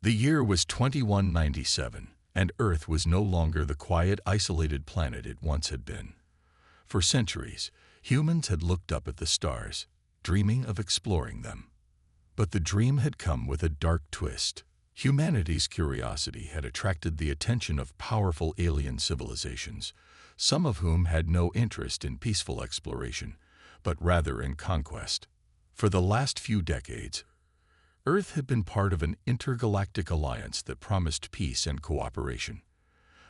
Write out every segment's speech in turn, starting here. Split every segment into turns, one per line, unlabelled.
The year was 2197, and Earth was no longer the quiet, isolated planet it once had been. For centuries, humans had looked up at the stars, dreaming of exploring them. But the dream had come with a dark twist. Humanity's curiosity had attracted the attention of powerful alien civilizations, some of whom had no interest in peaceful exploration, but rather in conquest. For the last few decades, Earth had been part of an intergalactic alliance that promised peace and cooperation.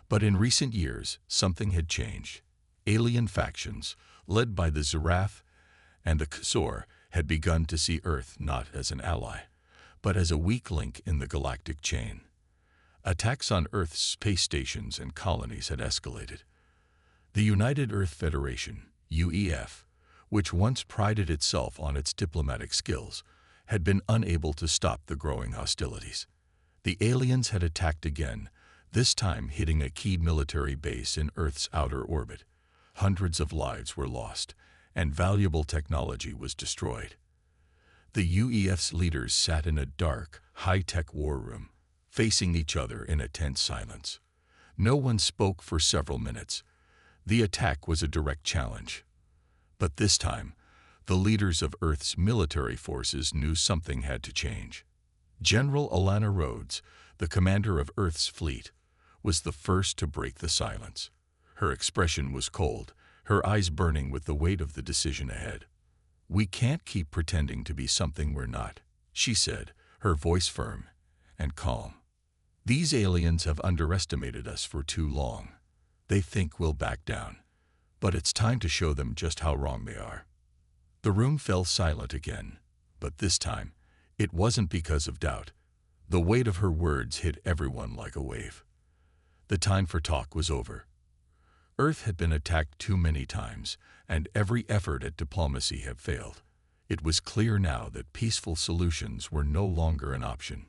But in recent years, something had changed. Alien factions, led by the Zirath and the Ksor, had begun to see Earth not as an ally, but as a weak link in the galactic chain. Attacks on Earth's space stations and colonies had escalated. The United Earth Federation, UEF, which once prided itself on its diplomatic skills, had been unable to stop the growing hostilities. The aliens had attacked again, this time hitting a key military base in Earth's outer orbit. Hundreds of lives were lost, and valuable technology was destroyed. The UEF's leaders sat in a dark, high-tech war room, facing each other in a tense silence. No one spoke for several minutes. The attack was a direct challenge. But this time, the leaders of Earth's military forces knew something had to change. General Alana Rhodes, the commander of Earth's fleet, was the first to break the silence. Her expression was cold, her eyes burning with the weight of the decision ahead. "We can't keep pretending to be something we're not," she said, her voice firm and calm. "These aliens have underestimated us for too long. They think we'll back down, but it's time to show them just how wrong they are." The room fell silent again, but this time, it wasn't because of doubt. The weight of her words hit everyone like a wave. The time for talk was over. Earth had been attacked too many times, and every effort at diplomacy had failed. It was clear now that peaceful solutions were no longer an option.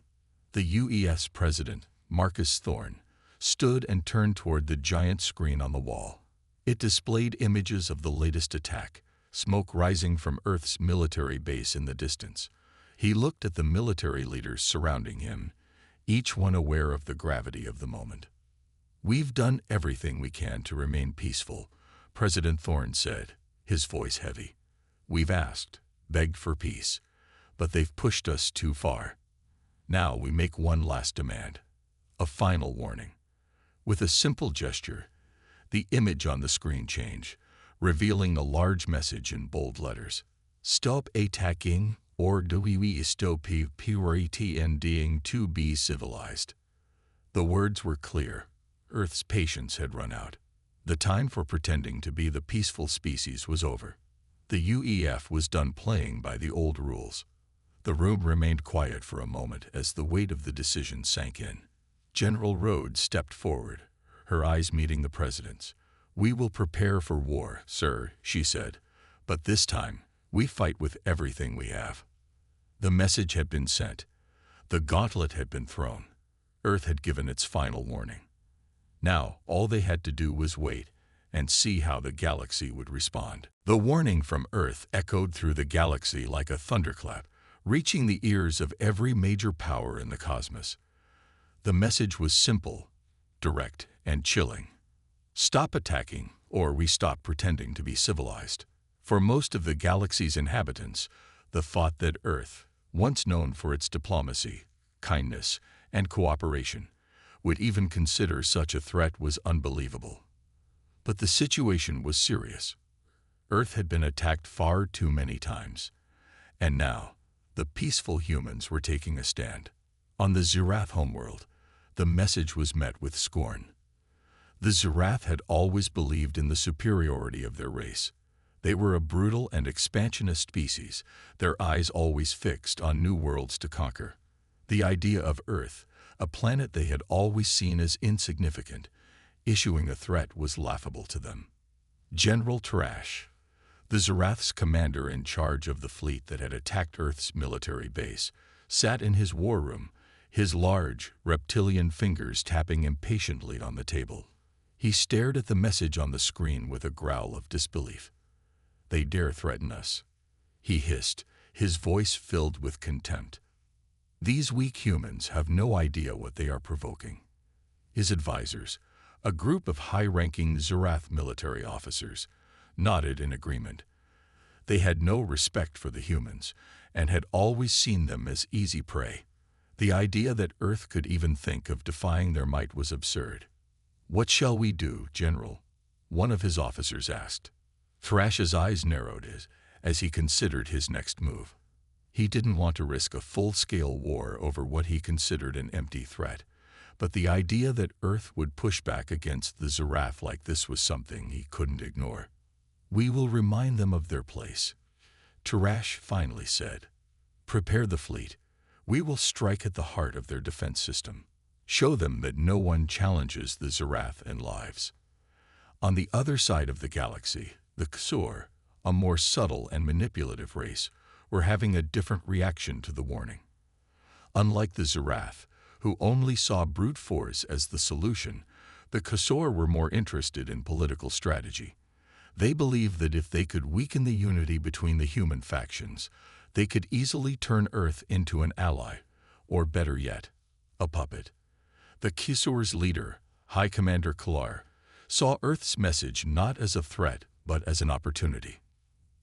The UEF's president, Marcus Thorne, stood and turned toward the giant screen on the wall. It displayed images of the latest attack, smoke rising from Earth's military base in the distance. He looked at the military leaders surrounding him, each one aware of the gravity of the moment. "We've done everything we can to remain peaceful," President Thorne said, his voice heavy. "We've asked, begged for peace, but they've pushed us too far. Now we make one last demand, a final warning." With a simple gesture, the image on the screen changed, revealing a large message in bold letters. "Stop attacking, or do we stop pretending to be civilized?" The words were clear. Earth's patience had run out. The time for pretending to be the peaceful species was over. The UEF was done playing by the old rules. The room remained quiet for a moment as the weight of the decision sank in. General Rhodes stepped forward, her eyes meeting the president's. "We will prepare for war, sir," she said, "but this time, we fight with everything we have." The message had been sent. The gauntlet had been thrown. Earth had given its final warning. Now, all they had to do was wait and see how the galaxy would respond. The warning from Earth echoed through the galaxy like a thunderclap, reaching the ears of every major power in the cosmos. The message was simple, direct, and chilling. Stop attacking, or we stop pretending to be civilized. For most of the galaxy's inhabitants, the thought that Earth, once known for its diplomacy, kindness, and cooperation, would even consider such a threat was unbelievable. But the situation was serious. Earth had been attacked far too many times, and now the peaceful humans were taking a stand. On the Zirath homeworld, the message was met with scorn. The Zirath had always believed in the superiority of their race. They were a brutal and expansionist species, their eyes always fixed on new worlds to conquer. The idea of Earth, a planet they had always seen as insignificant, issuing a threat was laughable to them. General Tarash, the Zirath's commander in charge of the fleet that had attacked Earth's military base, sat in his war room, his large, reptilian fingers tapping impatiently on the table. He stared at the message on the screen with a growl of disbelief. "They dare threaten us," he hissed, his voice filled with contempt. These weak humans have no idea what they are provoking. His advisors, a group of high-ranking Zerath military officers, nodded in agreement. They had no respect for the humans and had always seen them as easy prey. The idea that Earth could even think of defying their might was absurd. "What shall we do, General?" one of his officers asked. Thrash's eyes narrowed as he considered his next move. He didn't want to risk a full-scale war over what he considered an empty threat, but the idea that Earth would push back against the Zerath like this was something he couldn't ignore. "We will remind them of their place," Thrash finally said. "Prepare the fleet. We will strike at the heart of their defense system. Show them that no one challenges the Zerath and lives." On the other side of the galaxy, the Ksur, a more subtle and manipulative race, were having a different reaction to the warning. Unlike the Zerath, who only saw brute force as the solution, the Ksur were more interested in political strategy. They believed that if they could weaken the unity between the human factions, they could easily turn Earth into an ally, or better yet, a puppet. The Ksur's leader, High Commander Kalar, saw Earth's message not as a threat but as an opportunity.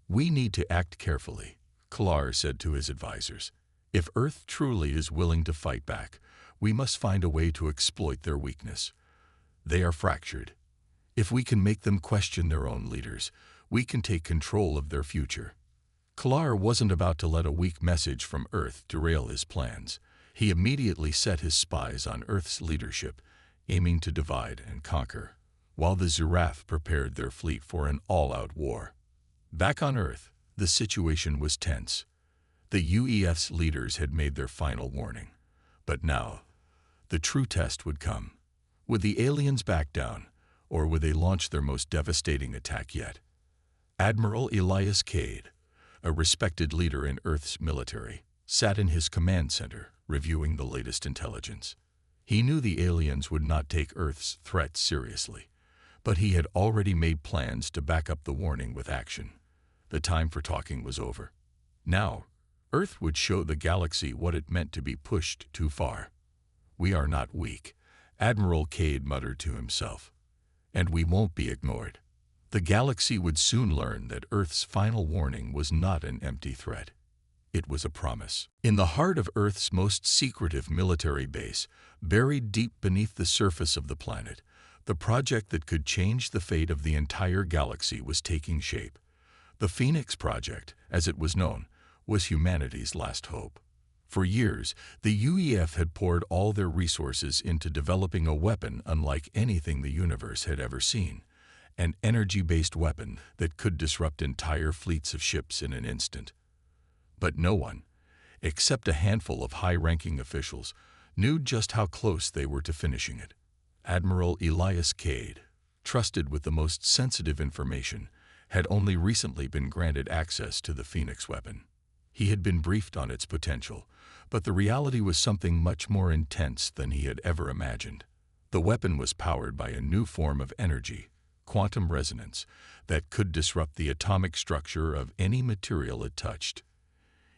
"We need to act carefully," Kalar said to his advisors. "If Earth truly is willing to fight back, we must find a way to exploit their weakness. They are fractured. If we can make them question their own leaders, we can take control of their future." Kalar wasn't about to let a weak message from Earth derail his plans. He immediately set his spies on Earth's leadership, aiming to divide and conquer, while the Zerath prepared their fleet for an all-out war. Back on Earth, the situation was tense. The UEF's leaders had made their final warning. But now, the true test would come. Would the aliens back down, or would they launch their most devastating attack yet? Admiral Elias Cade, a respected leader in Earth's military, sat in his command center, reviewing the latest intelligence. He knew the aliens would not take Earth's threat seriously, but he had already made plans to back up the warning with action. The time for talking was over. Now, Earth would show the galaxy what it meant to be pushed too far. "We are not weak," Admiral Cade muttered to himself. "And we won't be ignored." The galaxy would soon learn that Earth's final warning was not an empty threat. It was a promise. In the heart of Earth's most secretive military base, buried deep beneath the surface of the planet, the project that could change the fate of the entire galaxy was taking shape. The Phoenix Project, as it was known, was humanity's last hope. For years, the UEF had poured all their resources into developing a weapon unlike anything the universe had ever seen, an energy-based weapon that could disrupt entire fleets of ships in an instant. But no one, except a handful of high-ranking officials, knew just how close they were to finishing it. Admiral Elias Cade, trusted with the most sensitive information, had only recently been granted access to the Phoenix weapon. He had been briefed on its potential, but the reality was something much more intense than he had ever imagined. The weapon was powered by a new form of energy, quantum resonance, that could disrupt the atomic structure of any material it touched.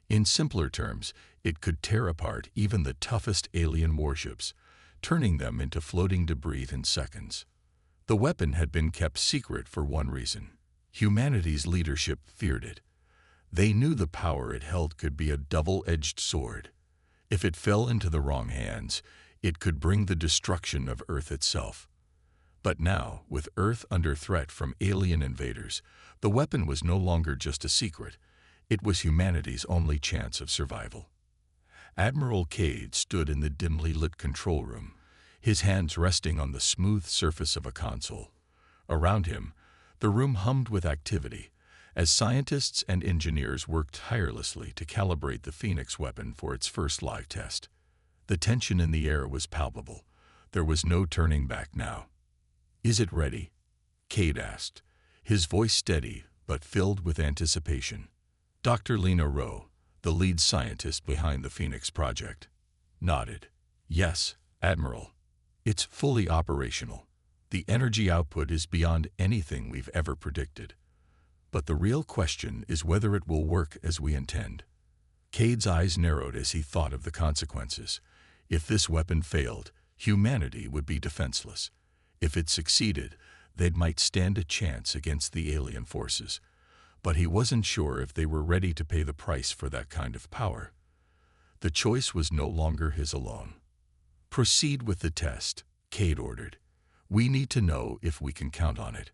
In simpler terms, it could tear apart even the toughest alien warships, turning them into floating debris in seconds. The weapon had been kept secret for one reason. Humanity's leadership feared it. They knew the power it held could be a double-edged sword. If it fell into the wrong hands, it could bring the destruction of Earth itself. But now, with Earth under threat from alien invaders, the weapon was no longer just a secret. It was humanity's only chance of survival. Admiral Cade stood in the dimly lit control room, his hands resting on the smooth surface of a console. Around him, the room hummed with activity, as scientists and engineers worked tirelessly to calibrate the Phoenix weapon for its first live test. The tension in the air was palpable. There was no turning back now. "Is it ready?" Cade asked, his voice steady but filled with anticipation. Dr. Lena Rowe, the lead scientist behind the Phoenix Project, nodded. "Yes, Admiral. It's fully operational. The energy output is beyond anything we've ever predicted. But the real question is whether it will work as we intend." Cade's eyes narrowed as he thought of the consequences. If this weapon failed, humanity would be defenseless. If it succeeded, they might stand a chance against the alien forces. But he wasn't sure if they were ready to pay the price for that kind of power. The choice was no longer his alone. "Proceed with the test," Cade ordered. "We need to know if we can count on it."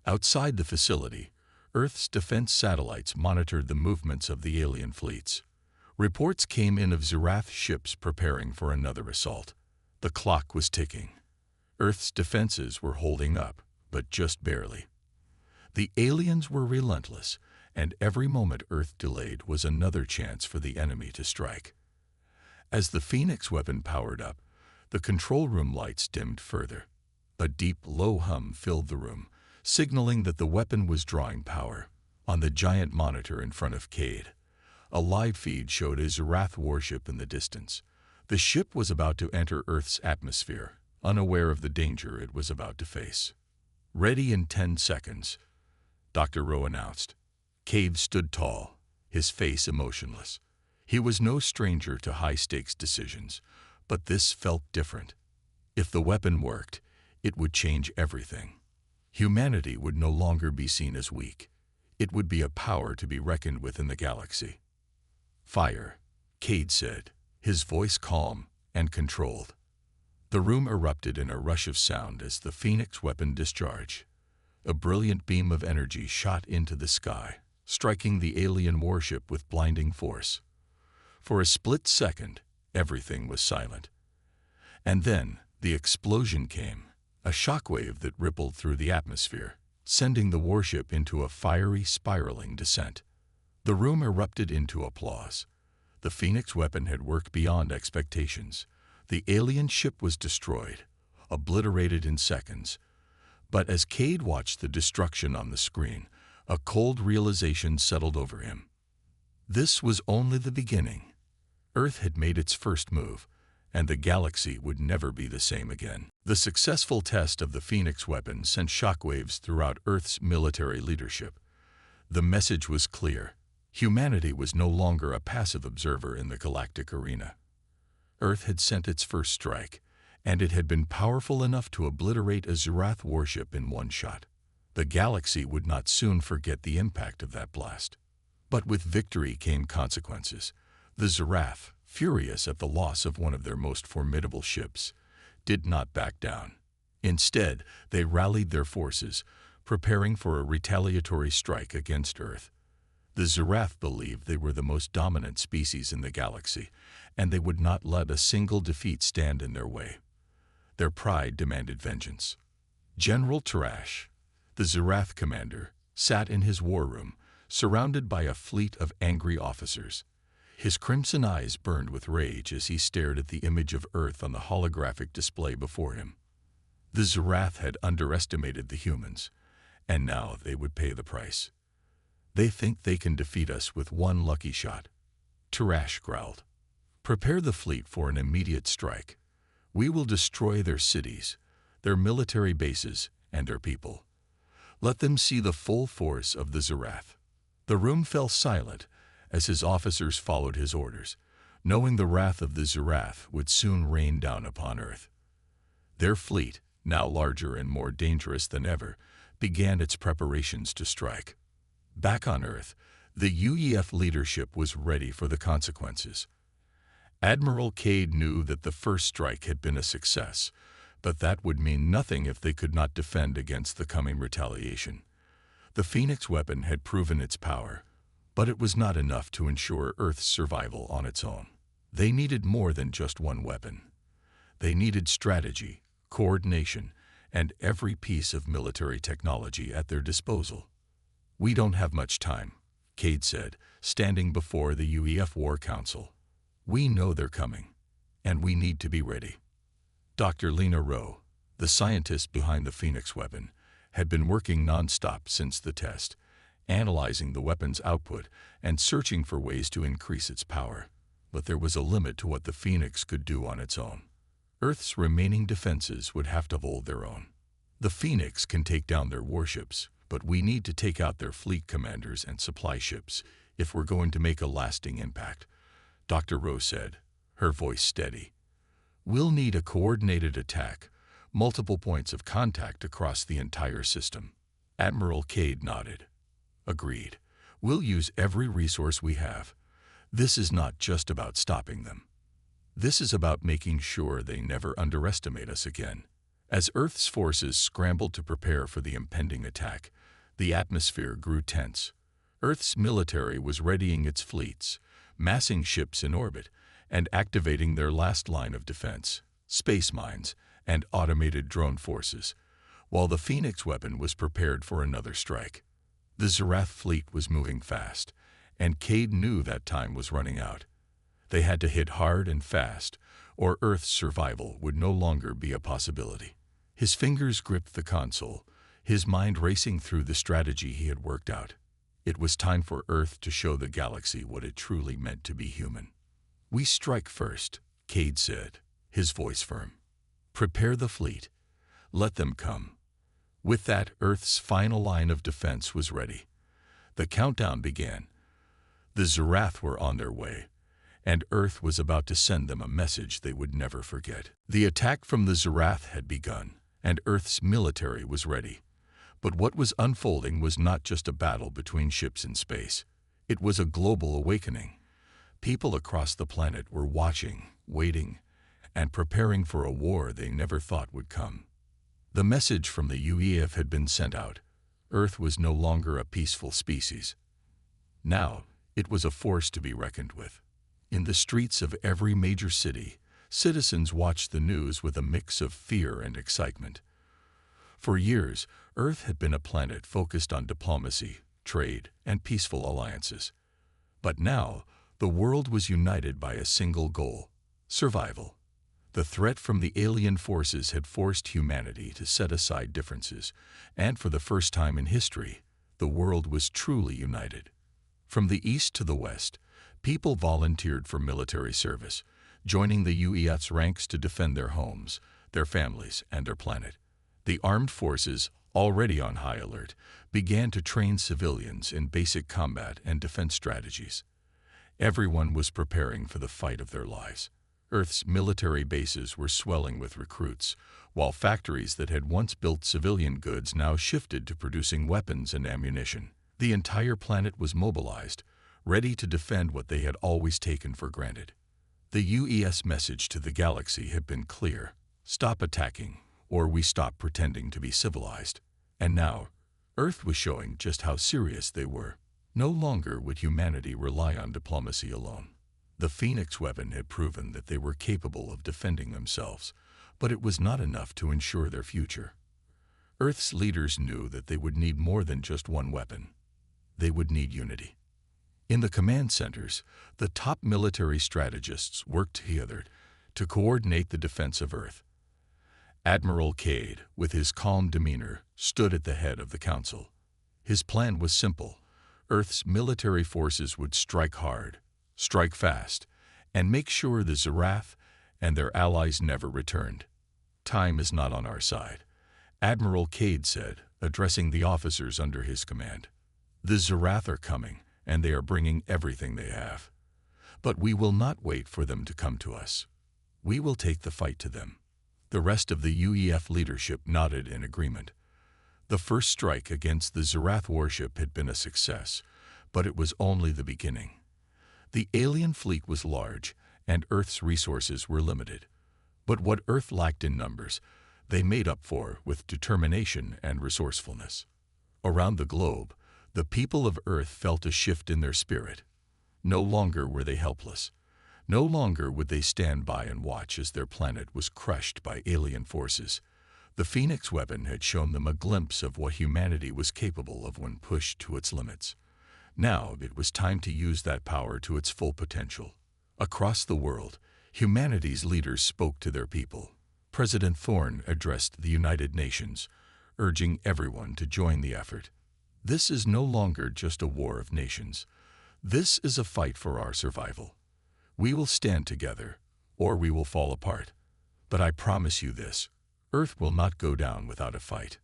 Outside the facility, Earth's defense satellites monitored the movements of the alien fleets. Reports came in of Zerath ships preparing for another assault. The clock was ticking. Earth's defenses were holding up, but just barely. The aliens were relentless, and every moment Earth delayed was another chance for the enemy to strike. As the Phoenix weapon powered up, the control room lights dimmed further. A deep, low hum filled the room, signaling that the weapon was drawing power. On the giant monitor in front of Cade, a live feed showed a Zerath warship in the distance. The ship was about to enter Earth's atmosphere, unaware of the danger it was about to face. "Ready in 10 seconds, Dr. Rowe announced. Cade stood tall, his face emotionless. He was no stranger to high-stakes decisions, but this felt different. If the weapon worked, it would change everything. Humanity would no longer be seen as weak. It would be a power to be reckoned with in the galaxy. "Fire," Cade said, his voice calm and controlled. The room erupted in a rush of sound as the Phoenix weapon discharged. A brilliant beam of energy shot into the sky, striking the alien warship with blinding force. For a split second, everything was silent. And then the explosion came, a shockwave that rippled through the atmosphere, sending the warship into a fiery, spiraling descent. The room erupted into applause. The Phoenix weapon had worked beyond expectations. The alien ship was destroyed, obliterated in seconds. But as Cade watched the destruction on the screen, a cold realization settled over him. This was only the beginning. Earth had made its first move, and the galaxy would never be the same again. The successful test of the Phoenix weapon sent shockwaves throughout Earth's military leadership. The message was clear. Humanity was no longer a passive observer in the galactic arena. Earth had sent its first strike, and it had been powerful enough to obliterate a Zerath warship in one shot. The galaxy would not soon forget the impact of that blast. But with victory came consequences. The Zerath, furious at the loss of one of their most formidable ships, did not back down. Instead, they rallied their forces, preparing for a retaliatory strike against Earth. The Zerath believed they were the most dominant species in the galaxy, and they would not let a single defeat stand in their way. Their pride demanded vengeance. General Tarash, the Zerath commander, sat in his war room, surrounded by a fleet of angry officers. His crimson eyes burned with rage as he stared at the image of Earth on the holographic display before him. The Zerath had underestimated the humans, and now they would pay the price. "They think they can defeat us with one lucky shot," Tarash growled. "Prepare the fleet for an immediate strike. We will destroy their cities, their military bases, and their people. Let them see the full force of the Zerath." The room fell silent as his officers followed his orders, knowing the wrath of the Zerath would soon rain down upon Earth. Their fleet, now larger and more dangerous than ever, began its preparations to strike. Back on Earth, the UEF leadership was ready for the consequences. Admiral Cade knew that the first strike had been a success, but that would mean nothing if they could not defend against the coming retaliation. The Phoenix weapon had proven its power, but it was not enough to ensure Earth's survival on its own. They needed more than just one weapon. They needed strategy, coordination, and every piece of military technology at their disposal. "We don't have much time," Cade said, standing before the UEF War Council. "We know they're coming, and we need to be ready." Dr. Lena Rowe, the scientist behind the Phoenix weapon, had been working non-stop since the test, analyzing the weapon's output and searching for ways to increase its power. But there was a limit to what the Phoenix could do on its own. Earth's remaining defenses would have to hold their own. "The Phoenix can take down their warships, but we need to take out their fleet commanders and supply ships if we're going to make a lasting impact," Dr. Rose said, her voice steady. "We'll need a coordinated attack, multiple points of contact across the entire system." Admiral Cade nodded. "Agreed. We'll use every resource we have. This is not just about stopping them. This is about making sure they never underestimate us again." As Earth's forces scrambled to prepare for the impending attack, the atmosphere grew tense. Earth's military was readying its fleets, massing ships in orbit, and activating their last line of defense, space mines and automated drone forces, while the Phoenix weapon was prepared for another strike. The Zarath fleet was moving fast, and Cade knew that time was running out. They had to hit hard and fast, or Earth's survival would no longer be a possibility. His fingers gripped the console, his mind racing through the strategy he had worked out. It was time for Earth to show the galaxy what it truly meant to be human. "We strike first," Cade said, his voice firm. "Prepare the fleet. Let them come." With that, Earth's final line of defense was ready. The countdown began. The Zarath were on their way, and Earth was about to send them a message they would never forget. The attack from the Zarath had begun, and Earth's military was ready. But what was unfolding was not just a battle between ships in space. It was a global awakening. People across the planet were watching, waiting, and preparing for a war they never thought would come. The message from the UEF had been sent out. Earth was no longer a peaceful species. Now, it was a force to be reckoned with. In the streets of every major city, citizens watched the news with a mix of fear and excitement. For years, Earth had been a planet focused on diplomacy, trade, and peaceful alliances. But now, the world was united by a single goal: survival. The threat from the alien forces had forced humanity to set aside differences, and for the first time in history, the world was truly united. From the east to the west, people volunteered for military service, joining the UEF's ranks to defend their homes, their families, and their planet. The armed forces, already on high alert, began to train civilians in basic combat and defense strategies. Everyone was preparing for the fight of their lives. Earth's military bases were swelling with recruits, while factories that had once built civilian goods now shifted to producing weapons and ammunition. The entire planet was mobilized, ready to defend what they had always taken for granted. The UES message to the galaxy had been clear: stop attacking, or we stop pretending to be civilized. And now, Earth was showing just how serious they were. No longer would humanity rely on diplomacy alone. The Phoenix weapon had proven that they were capable of defending themselves, but it was not enough to ensure their future. Earth's leaders knew that they would need more than just one weapon. They would need unity. In the command centers, the top military strategists worked together to coordinate the defense of Earth. Admiral Cade, with his calm demeanor, stood at the head of the council. His plan was simple: Earth's military forces would strike hard, strike fast, and make sure the Zarath and their allies never returned. "Time is not on our side," Admiral Cade said, addressing the officers under his command. "The Zarath are coming, and they are bringing everything they have. But we will not wait for them to come to us. We will take the fight to them." The rest of the UEF leadership nodded in agreement. The first strike against the Zarath warship had been a success, but it was only the beginning. The alien fleet was large, and Earth's resources were limited. But what Earth lacked in numbers, they made up for with determination and resourcefulness. Around the globe, the people of Earth felt a shift in their spirit. No longer were they helpless. No longer would they stand by and watch as their planet was crushed by alien forces. The Phoenix weapon had shown them a glimpse of what humanity was capable of when pushed to its limits. Now it was time to use that power to its full potential. Across the world, humanity's leaders spoke to their people. President Thorne addressed the United Nations, urging everyone to join the effort. "This is no longer just a war of nations. This is a fight for our survival. We will stand together, or we will fall apart. But I promise you this: Earth will not go down without a fight."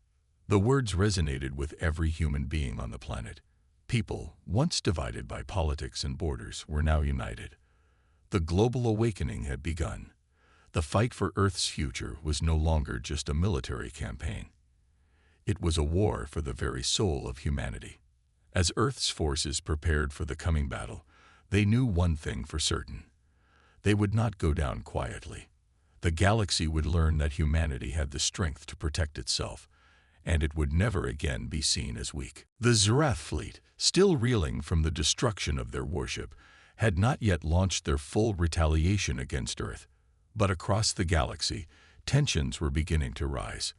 The words resonated with every human being on the planet. People, once divided by politics and borders, were now united. The global awakening had begun. The fight for Earth's future was no longer just a military campaign. It was a war for the very soul of humanity. As Earth's forces prepared for the coming battle, they knew one thing for certain. They would not go down quietly. The galaxy would learn that humanity had the strength to protect itself, and it would never again be seen as weak. The Zarath fleet, still reeling from the destruction of their warship, had not yet launched their full retaliation against Earth. But across the galaxy, tensions were beginning to rise.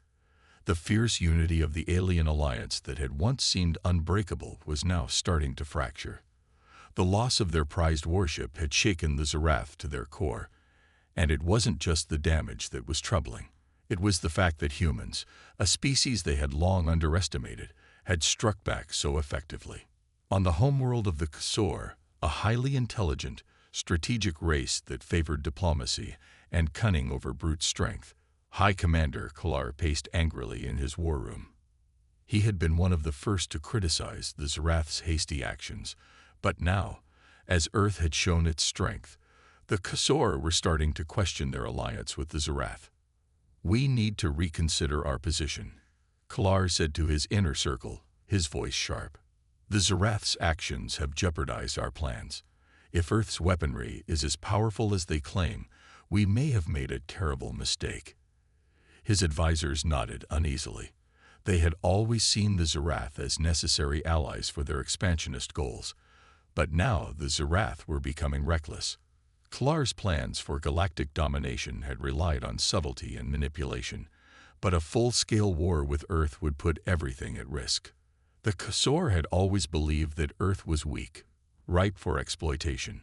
The fierce unity of the alien alliance that had once seemed unbreakable was now starting to fracture. The loss of their prized warship had shaken the Zarath to their core, and it wasn't just the damage that was troubling. It was the fact that humans, a species they had long underestimated, had struck back so effectively. On the homeworld of the Ksor, a highly intelligent, strategic race that favored diplomacy and cunning over brute strength, High Commander Kalar paced angrily in his war room. He had been one of the first to criticize the Zarath's hasty actions, but now, as Earth had shown its strength, the Ksor were starting to question their alliance with the Zarath. "We need to reconsider our position," Kalar said to his inner circle, his voice sharp. "The Zarath's actions have jeopardized our plans. If Earth's weaponry is as powerful as they claim, we may have made a terrible mistake." His advisors nodded uneasily. They had always seen the Zarath as necessary allies for their expansionist goals, but now the Zarath were becoming reckless. Kalar's plans for galactic domination had relied on subtlety and manipulation, but a full-scale war with Earth would put everything at risk. The Ksor had always believed that Earth was weak, ripe for exploitation,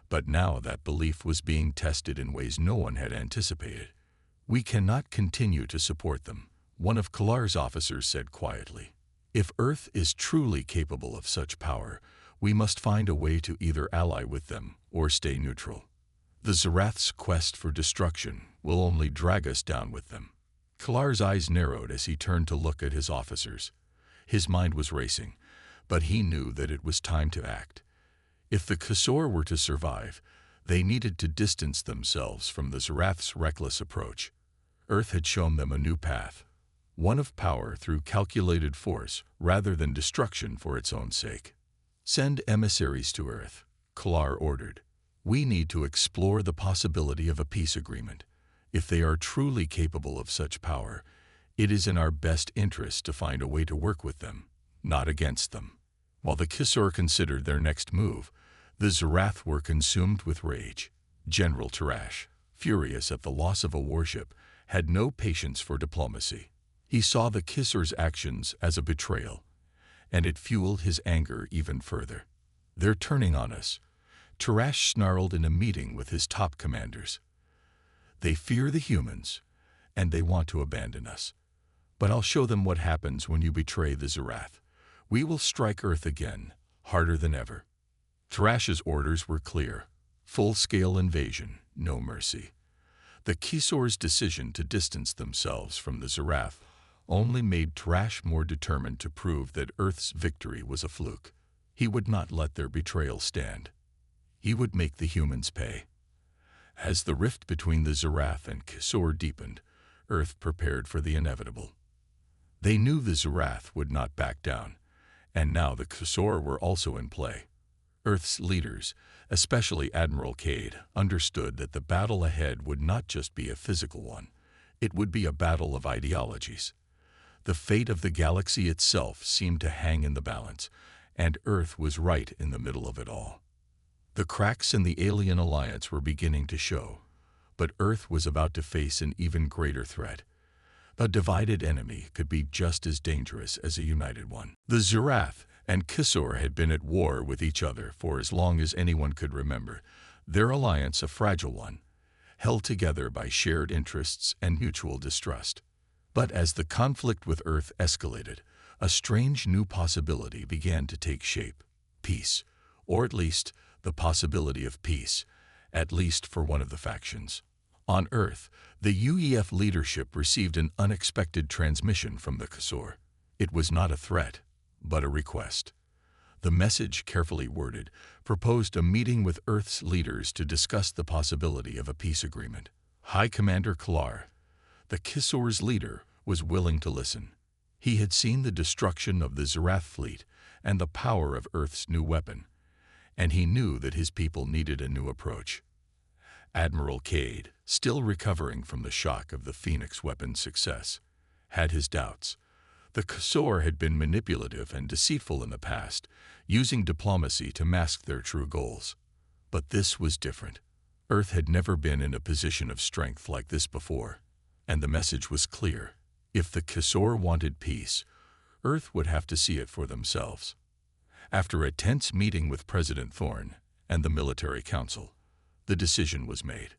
but now that belief was being tested in ways no one had anticipated. "We cannot continue to support them," one of Kalar's officers said quietly. "If Earth is truly capable of such power, we must find a way to either ally with them or stay neutral. The Zarath's quest for destruction will only drag us down with them." Kalar's eyes narrowed as he turned to look at his officers. His mind was racing, but he knew that it was time to act. If the Ksor were to survive, they needed to distance themselves from the Zarath's reckless approach. Earth had shown them a new path, one of power through calculated force rather than destruction for its own sake. "Send emissaries to Earth," Kalar ordered. "We need to explore the possibility of a peace agreement. If they are truly capable of such power, it is in our best interest to find a way to work with them, not against them." While the Ksor considered their next move, the Zarath were consumed with rage. General Tarash, furious at the loss of a warship, had no patience for diplomacy. He saw the Ksor's actions as a betrayal, and it fueled his anger even further. "They're turning on us," Tarash snarled in a meeting with his top commanders. "They fear the humans, and they want to abandon us. But I'll show them what happens when you betray the Zarath. We will strike Earth again, harder than ever." Tarash's orders were clear: full-scale invasion, no mercy. The Ksor's decision to distance themselves from the Zarath only made Tarash more determined to prove that Earth's victory was a fluke. He would not let their betrayal stand. He would make the humans pay. As the rift between the Zarath and Ksor deepened, Earth prepared for the inevitable. They knew the Zarath would not back down, and now the Ksor were also in play. Earth's leaders, especially Admiral Cade, understood that the battle ahead would not just be a physical one. It would be a battle of ideologies. The fate of the galaxy itself seemed to hang in the balance, and Earth was right in the middle of it all. The cracks in the alien alliance were beginning to show, but Earth was about to face an even greater threat. A divided enemy could be just as dangerous as a united one. The Zarath and Ksor had been at war with each other for as long as anyone could remember, their alliance a fragile one, held together by shared interests and mutual distrust. But as the conflict with Earth escalated, a strange new possibility began to take shape: peace, or at least the possibility of peace, at least for one of the factions. On Earth, the UEF leadership received an unexpected transmission from the Ksor. It was not a threat, but a request. The message, carefully worded, proposed a meeting with Earth's leaders to discuss the possibility of a peace agreement. High Commander Klar, the Kisor's leader, was willing to listen. He had seen the destruction of the Zerath fleet and the power of Earth's new weapon, and he knew that his people needed a new approach. Admiral Cade, still recovering from the shock of the Phoenix weapon's success, had his doubts. The Kisor had been manipulative and deceitful in the past, using diplomacy to mask their true goals. But this was different. Earth had never been in a position of strength like this before, and the message was clear. If the Kisor wanted peace, Earth would have to see it for themselves. After a tense meeting with President Thorne and the military council, the decision was made.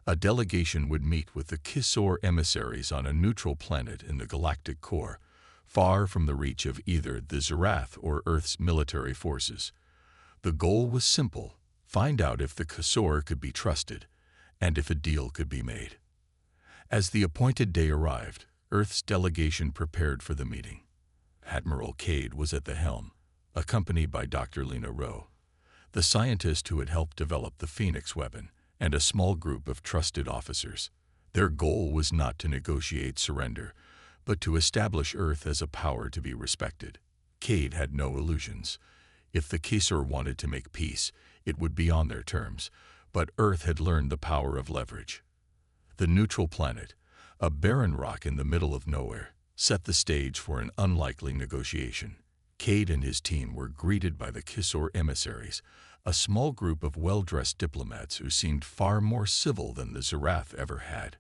A delegation would meet with the Kisor emissaries on a neutral planet in the galactic core, far from the reach of either the Zerath or Earth's military forces. The goal was simple: find out if the Kisor could be trusted, and if a deal could be made. As the appointed day arrived, Earth's delegation prepared for the meeting. Admiral Cade was at the helm, accompanied by Dr. Lena Rowe, the scientist who had helped develop the Phoenix weapon, and a small group of trusted officers. Their goal was not to negotiate surrender, but to establish Earth as a power to be respected. Cade had no illusions. If the Kisor wanted to make peace, it would be on their terms, but Earth had learned the power of leverage. The neutral planet, a barren rock in the middle of nowhere, set the stage for an unlikely negotiation. Cade and his team were greeted by the Kisor emissaries, a small group of well-dressed diplomats who seemed far more civil than the Zerath ever had.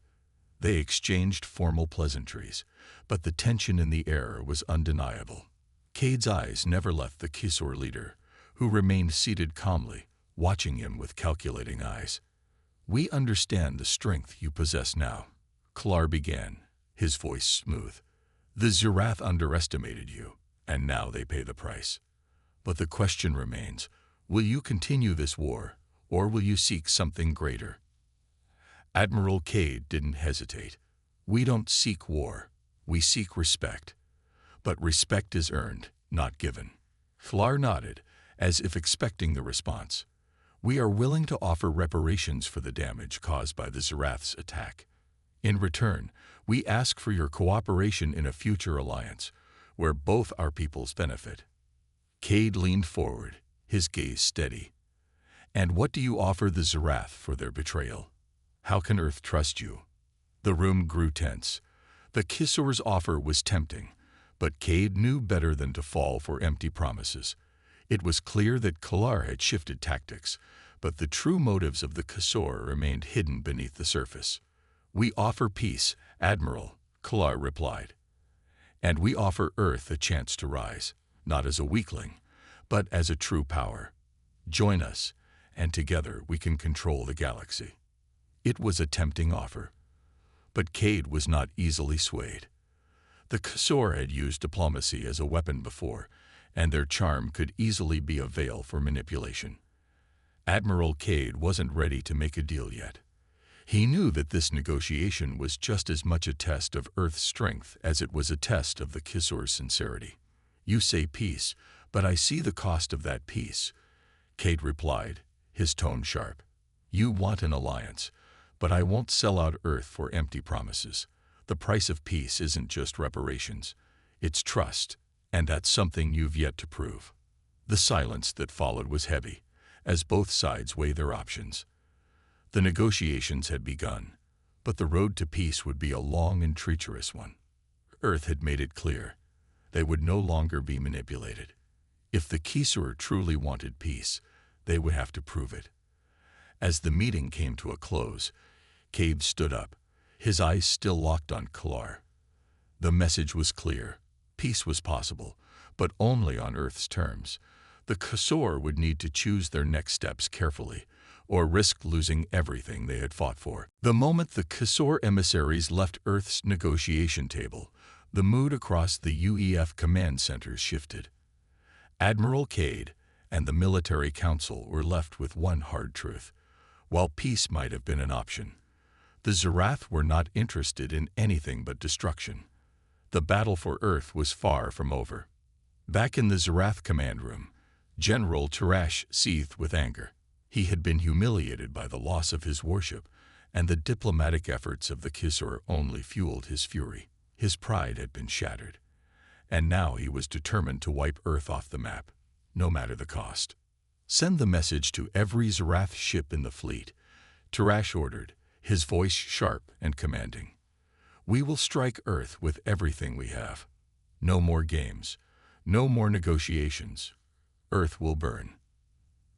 They exchanged formal pleasantries, but the tension in the air was undeniable. Cade's eyes never left the Kisor leader, who remained seated calmly, watching him with calculating eyes. "We understand the strength you possess now," Klar began, his voice smooth. "The Zerath underestimated you, and now they pay the price. But the question remains, will you continue this war, or will you seek something greater?" Admiral Cade didn't hesitate. "We don't seek war, we seek respect. But respect is earned, not given." Klar nodded, as if expecting the response. "We are willing to offer reparations for the damage caused by the Zerath's attack. In return, we ask for your cooperation in a future alliance, where both our peoples benefit." Cade leaned forward, his gaze steady. "And what do you offer the Zerath for their betrayal? How can Earth trust you?" The room grew tense. The Kisor's offer was tempting, but Cade knew better than to fall for empty promises. It was clear that Klar had shifted tactics, but the true motives of the Kisor remained hidden beneath the surface. "We offer peace, Admiral," Klar replied. "And we offer Earth a chance to rise, not as a weakling, but as a true power. Join us, and together we can control the galaxy." It was a tempting offer, but Cade was not easily swayed. The Kisor had used diplomacy as a weapon before, and their charm could easily be a veil for manipulation. Admiral Cade wasn't ready to make a deal yet. He knew that this negotiation was just as much a test of Earth's strength as it was a test of the Kisor's sincerity. "You say peace, but I see the cost of that peace," Cade replied, his tone sharp. "You want an alliance, but I won't sell out Earth for empty promises. The price of peace isn't just reparations, it's trust, and that's something you've yet to prove." The silence that followed was heavy, as both sides weighed their options. The negotiations had begun, but the road to peace would be a long and treacherous one. Earth had made it clear. They would no longer be manipulated. If the Kisor truly wanted peace, they would have to prove it. As the meeting came to a close, Cade stood up, his eyes still locked on Klar. The message was clear. Peace was possible, but only on Earth's terms. The Kisor would need to choose their next steps carefully, or risk losing everything they had fought for. The moment the Kisor emissaries left Earth's negotiation table, the mood across the UEF command centers shifted. Admiral Cade and the military council were left with one hard truth. While peace might have been an option, the Zerath were not interested in anything but destruction. The battle for Earth was far from over. Back in the Zerath command room, General Tarash seethed with anger. He had been humiliated by the loss of his warship, and the diplomatic efforts of the Kisor only fueled his fury. His pride had been shattered, and now he was determined to wipe Earth off the map, no matter the cost. "Send the message to every Zarath ship in the fleet," Tarash ordered, his voice sharp and commanding. "We will strike Earth with everything we have. No more games, no more negotiations. Earth will burn."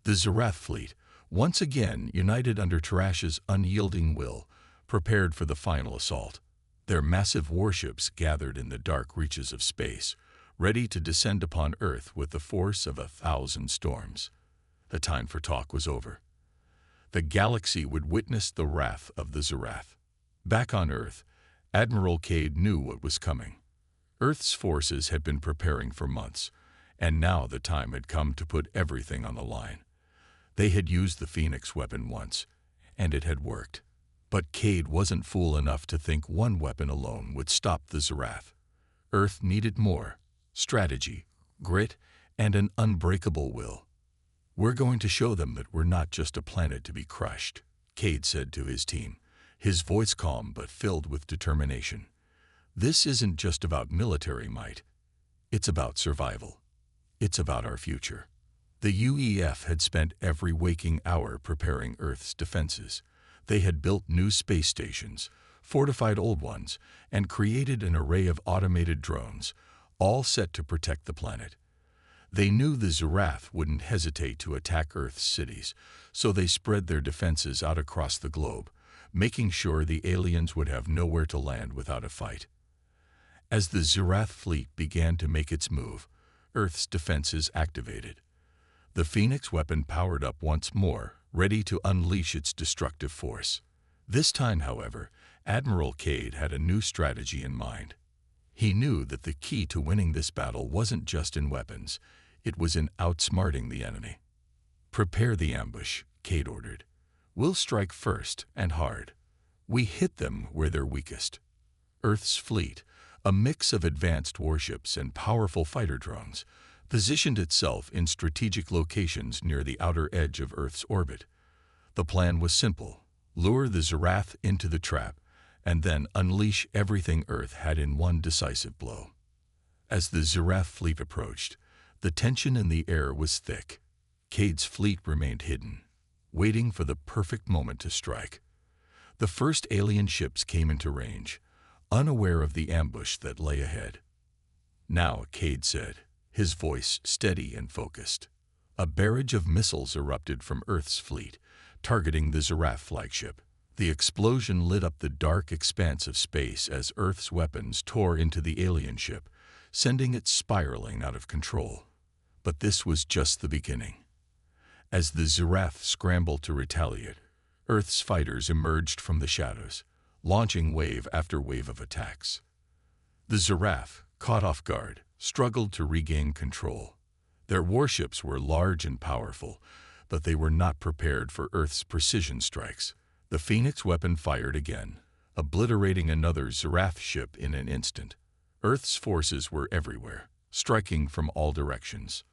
The Zarath fleet, once again united under Tarash's unyielding will, prepared for the final assault. Their massive warships gathered in the dark reaches of space, ready to descend upon Earth with the force of 1,000 storms. The time for talk was over. The galaxy would witness the wrath of the Zarath. Back on Earth, Admiral Cade knew what was coming. Earth's forces had been preparing for months, and now the time had come to put everything on the line. They had used the Phoenix weapon once, and it had worked. But Cade wasn't fool enough to think one weapon alone would stop the Zarath. Earth needed more: strategy, grit, and an unbreakable will. "We're going to show them that we're not just a planet to be crushed," Cade said to his team, his voice calm but filled with determination. "This isn't just about military might. It's about survival. It's about our future." The UEF had spent every waking hour preparing Earth's defenses. They had built new space stations, fortified old ones, and created an array of automated drones, all set to protect the planet. They knew the Zarath wouldn't hesitate to attack Earth's cities, so they spread their defenses out across the globe, making sure the aliens would have nowhere to land without a fight. As the Zarath fleet began to make its move, Earth's defenses activated. The Phoenix weapon powered up once more, ready to unleash its destructive force. This time, however, Admiral Cade had a new strategy in mind. He knew that the key to winning this battle wasn't just in weapons, it was in outsmarting the enemy. "Prepare the ambush," Cade ordered. "We'll strike first and hard. We hit them where they're weakest." Earth's fleet, a mix of advanced warships and powerful fighter drones, positioned itself in strategic locations near the outer edge of Earth's orbit. The plan was simple: lure the Zarath into the trap, and then unleash everything Earth had in one decisive blow. As the Zarath fleet approached, the tension in the air was thick. Cade's fleet remained hidden, waiting for the perfect moment to strike. The first alien ships came into range, unaware of the ambush that lay ahead. "Now," Cade said, his voice steady and focused. A barrage of missiles erupted from Earth's fleet, targeting the Zarath flagship. The explosion lit up the dark expanse of space as Earth's weapons tore into the alien ship, sending it spiraling out of control. But this was just the beginning. As the Zarath scrambled to retaliate, Earth's fighters emerged from the shadows, launching wave after wave of attacks. The Zarath, caught off guard, struggled to regain control. Their warships were large and powerful, but they were not prepared for Earth's precision strikes. The Phoenix weapon fired again, obliterating another Zarath ship in an instant. Earth's forces were everywhere, striking from all directions.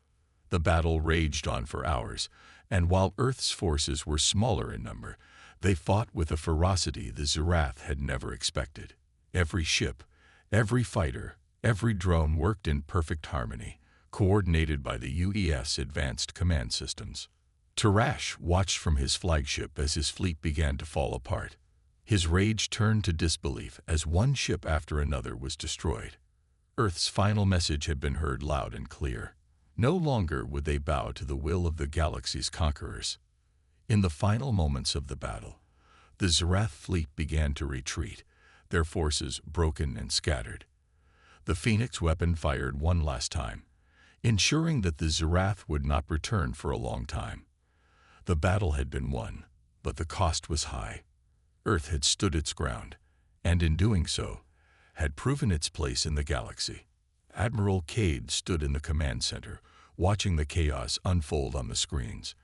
The battle raged on for hours, and while Earth's forces were smaller in number, they fought with a ferocity the Zarath had never expected. Every ship, every fighter, every drone worked in perfect harmony, coordinated by the UEF's advanced command systems. Tarash watched from his flagship as his fleet began to fall apart. His rage turned to disbelief as one ship after another was destroyed. Earth's final message had been heard loud and clear. No longer would they bow to the will of the galaxy's conquerors. In the final moments of the battle, the Zarath fleet began to retreat, their forces broken and scattered. The Phoenix weapon fired one last time, ensuring that the Zarath would not return for a long time. The battle had been won, but the cost was high. Earth had stood its ground, and in doing so, had proven its place in the galaxy. Admiral Cade stood in the command center, watching the chaos unfold on the screens.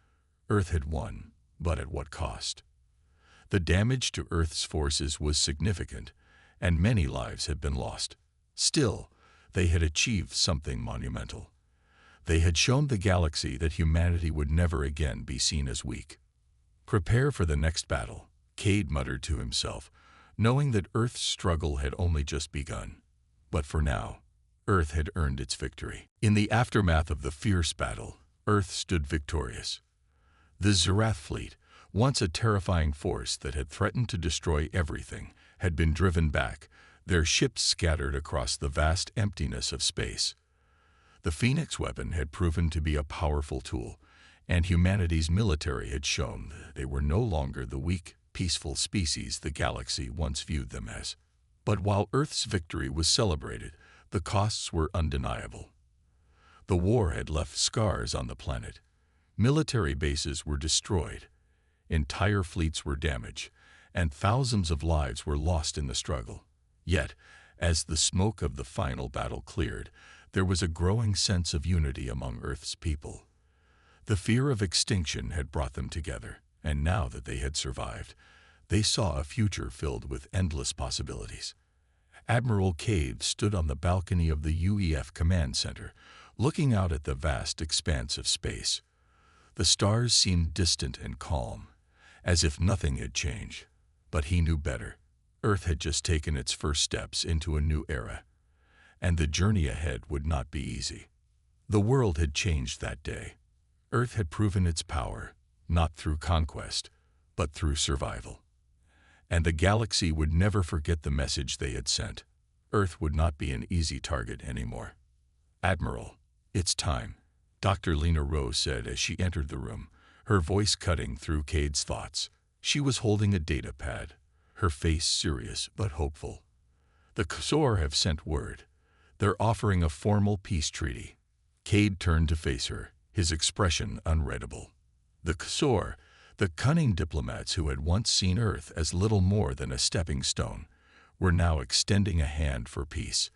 Earth had won, but at what cost? The damage to Earth's forces was significant, and many lives had been lost. Still, they had achieved something monumental. They had shown the galaxy that humanity would never again be seen as weak. "Prepare for the next battle," Cade muttered to himself, knowing that Earth's struggle had only just begun. But for now, Earth had earned its victory. In the aftermath of the fierce battle, Earth stood victorious. The Zerath fleet, once a terrifying force that had threatened to destroy everything, had been driven back, their ships scattered across the vast emptiness of space. The Phoenix weapon had proven to be a powerful tool, and humanity's military had shown they were no longer the weak, peaceful species the galaxy once viewed them as. But while Earth's victory was celebrated, the costs were undeniable. The war had left scars on the planet. Military bases were destroyed, entire fleets were damaged, and thousands of lives were lost in the struggle. Yet, as the smoke of the final battle cleared, there was a growing sense of unity among Earth's people. The fear of extinction had brought them together, and now that they had survived, they saw a future filled with endless possibilities. Admiral Cade stood on the balcony of the UEF Command Center, looking out at the vast expanse of space. The stars seemed distant and calm, as if nothing had changed. But he knew better. Earth had just taken its first steps into a new era, and the journey ahead would not be easy. The world had changed that day. Earth had proven its power, not through conquest, but through survival. And the galaxy would never forget the message they had sent. Earth would not be an easy target anymore. "Admiral, it's time," Dr. Lena Rose said as she entered the room, her voice cutting through Cade's thoughts. She was holding a data pad, her face serious but hopeful. "The Ksor have sent word. They're offering a formal peace treaty." Cade turned to face her, his expression unreadable. The Ksor, the cunning diplomats who had once seen Earth as little more than a stepping stone, were now extending a hand for peace.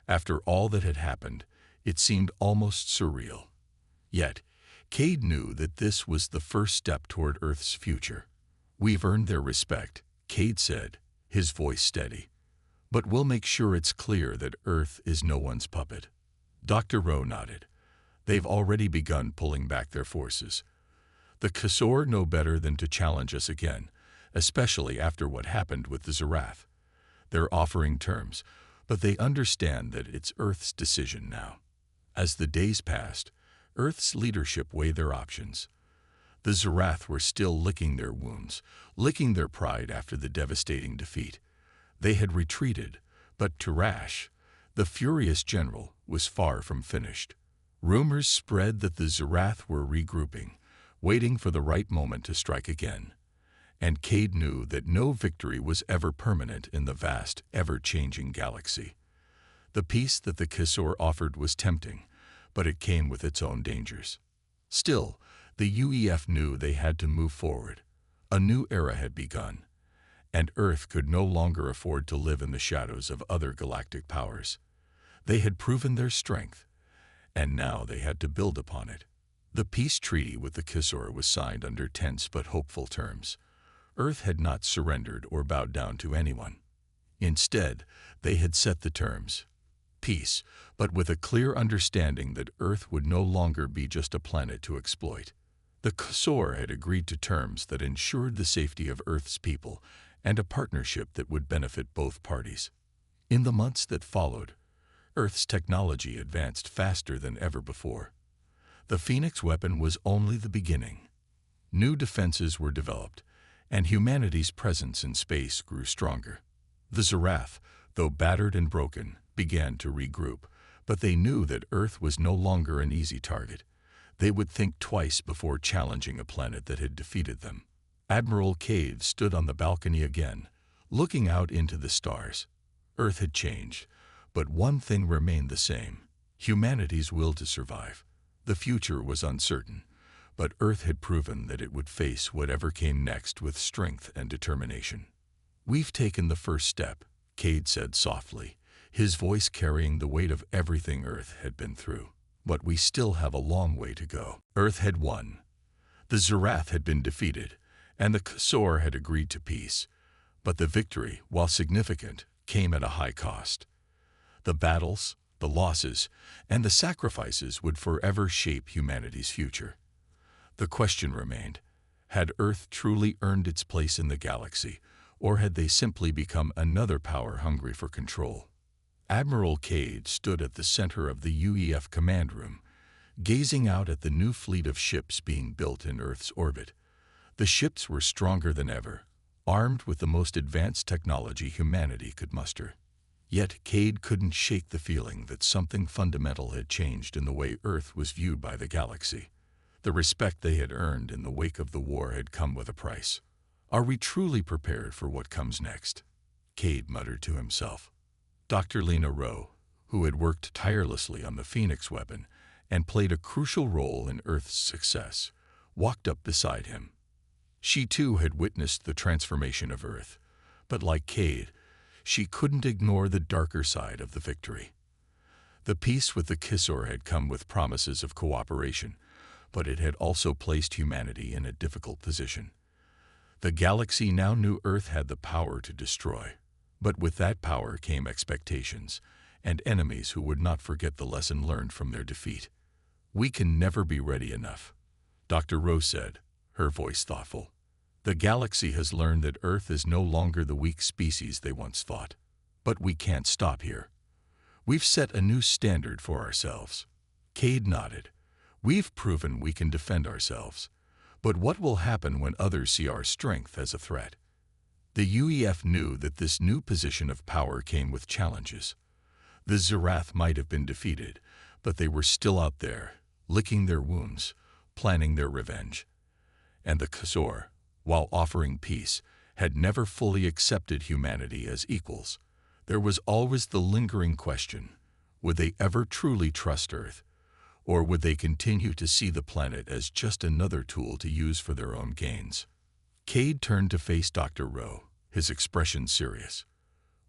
After all that had happened, it seemed almost surreal. Yet, Cade knew that this was the first step toward Earth's future. "We've earned their respect," Cade said, his voice steady. "But we'll make sure it's clear that Earth is no one's puppet." Dr. Rowe nodded. "They've already begun pulling back their forces. The Ksor know better than to challenge us again, especially after what happened with the Zerath. They're offering terms, but they understand that it's Earth's decision now." As the days passed, Earth's leadership weighed their options. The Zerath were still licking their wounds, licking their pride after the devastating defeat. They had retreated, but Tarash, the furious general, was far from finished. Rumors spread that the Zerath were regrouping, waiting for the right moment to strike again. And Cade knew that no victory was ever permanent in the vast, ever-changing galaxy. The peace that the Ksor offered was tempting, but it came with its own dangers. Still, the UEF knew they had to move forward. A new era had begun, and Earth could no longer afford to live in the shadows of other galactic powers. They had proven their strength, and now they had to build upon it. The peace treaty with the Ksor was signed under tense but hopeful terms. Earth had not surrendered or bowed down to anyone. Instead, they had set the terms. Peace, but with a clear understanding that Earth would no longer be just a planet to exploit. The Ksor had agreed to terms that ensured the safety of Earth's people and a partnership that would benefit both parties. In the months that followed, Earth's technology advanced faster than ever before. The Phoenix weapon was only the beginning. New defenses were developed, and humanity's presence in space grew stronger. The Zerath, though battered and broken, began to regroup, but they knew that Earth was no longer an easy target. They would think twice before challenging a planet that had defeated them. Admiral Cade stood on the balcony again, looking out into the stars. Earth had changed, but one thing remained the same: humanity's will to survive. The future was uncertain, but Earth had proven that it would face whatever came next with strength and determination. "We've taken the first step," Cade said softly, his voice carrying the weight of everything Earth had been through. "But we still have a long way to go." Earth had won. The Zerath had been defeated, and the Ksor had agreed to peace. But the victory, while significant, came at a high cost. The battles, the losses, and the sacrifices would forever shape humanity's future. The question remained, had Earth truly earned its place in the galaxy, or had they simply become another power hungry for control? Admiral Cade stood at the center of the UEF command room, gazing out at the new fleet of ships being built in Earth's orbit. The ships were stronger than ever, armed with the most advanced technology humanity could muster. Yet Cade couldn't shake the feeling that something fundamental had changed in the way Earth was viewed by the galaxy. The respect they had earned in the wake of the war had come with a price. Are we truly prepared for what comes next? Cade muttered to himself. Dr. Lena Rowe, who had worked tirelessly on the Phoenix weapon and played a crucial role in Earth's success, walked up beside him. She too had witnessed the transformation of Earth, but like Cade, she couldn't ignore the darker side of the victory. The peace with the Kisor had come with promises of cooperation, but it had also placed humanity in a difficult position. The galaxy now knew Earth had the power to destroy, but with that power came expectations, and enemies who would not forget the lesson learned from their defeat. We can never be ready enough, Dr. Rowe said, her voice thoughtful. The galaxy has learned that Earth is no longer the weak species they once thought. But we can't stop here. We've set a new standard for ourselves. Cade nodded. We've proven we can defend ourselves. But what will happen when others see our strength as a threat? The UEF knew that this new position of power came with challenges. The Zerath might have been defeated, but they were still out there, licking their wounds, planning their revenge. And the Kisor, while offering peace, had never fully accepted humanity as equals. There was always the lingering question, would they ever truly trust Earth? Or would they continue to see the planet as just another tool to use for their own gains? Cade turned to face Dr. Rowe, his expression serious.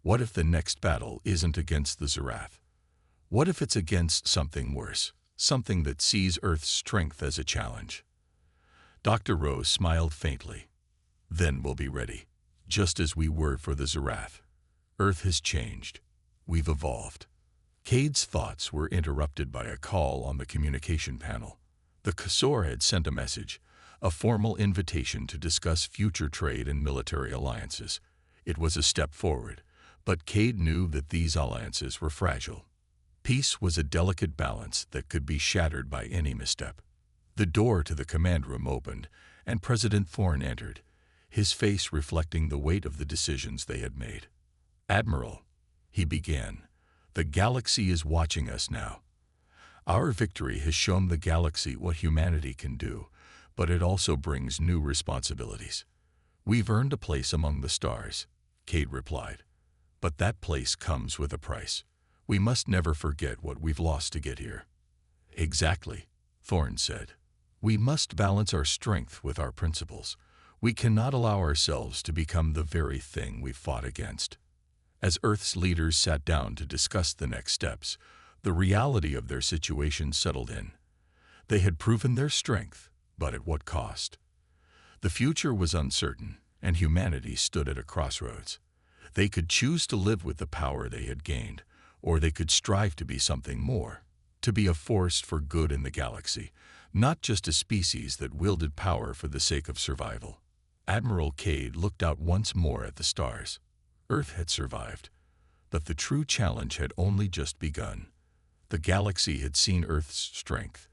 What if the next battle isn't against the Zerath? What if it's against something worse, something that sees Earth's strength as a challenge? Dr. Rowe smiled faintly. Then we'll be ready, just as we were for the Zerath. Earth has changed. We've evolved. Cade's thoughts were interrupted by a call on the communication panel. The Kisor had sent a message, a formal invitation to discuss future trade and military alliances. It was a step forward, but Cade knew that these alliances were fragile. Peace was a delicate balance that could be shattered by any misstep. The door to the command room opened, and President Thorne entered, his face reflecting the weight of the decisions they had made. Admiral, he began, the galaxy is watching us now. Our victory has shown the galaxy what humanity can do, but it also brings new responsibilities. We've earned a place among the stars, Cade replied. But that place comes with a price. We must never forget what we've lost to get here. Exactly, Thorne said. We must balance our strength with our principles. We cannot allow ourselves to become the very thing we've fought against. As Earth's leaders sat down to discuss the next steps, the reality of their situation settled in. They had proven their strength, but at what cost? The future was uncertain, and humanity stood at a crossroads. They could choose to live with the power they had gained, or they could strive to be something more, to be a force for good in the galaxy, not just a species that wielded power for the sake of survival. Admiral Cade looked out once more at the stars. Earth had survived, but the true challenge had only just begun. The galaxy had seen Earth's strength,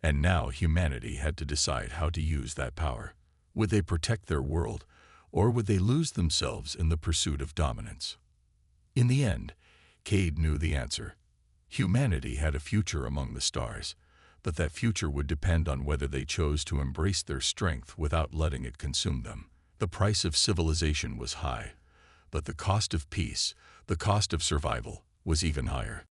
and now humanity had to decide how to use that power. Would they protect their world, or would they lose themselves in the pursuit of dominance? In the end, Cade knew the answer. Humanity had a future among the stars, but that future would depend on whether they chose to embrace their strength without letting it consume them. The price of civilization was high, but the cost of peace, the cost of survival, was even higher.